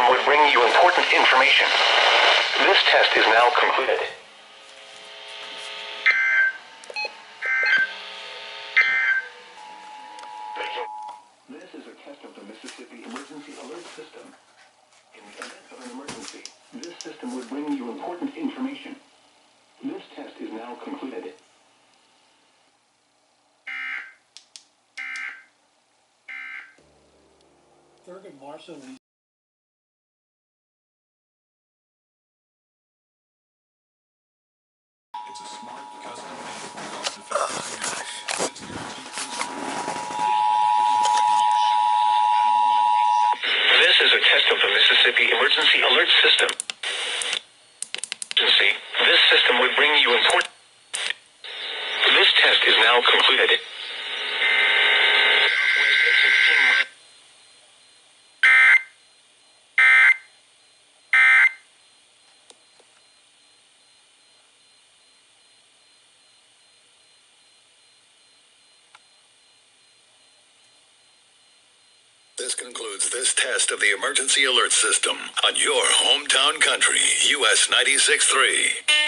system would bring you important information. This test is now concluded. This is a test of the Mississippi Emergency Alert System. In the event of an emergency, this system would bring you important information. This test is now concluded. Thurgood Marshall. It's a smart, custom-made, cost-effective solution. This is a test of the Mississippi Emergency Alert System. This system would bring you important. This test is now concluded. This concludes this test of the Emergency Alert System on your hometown country, US 96.3.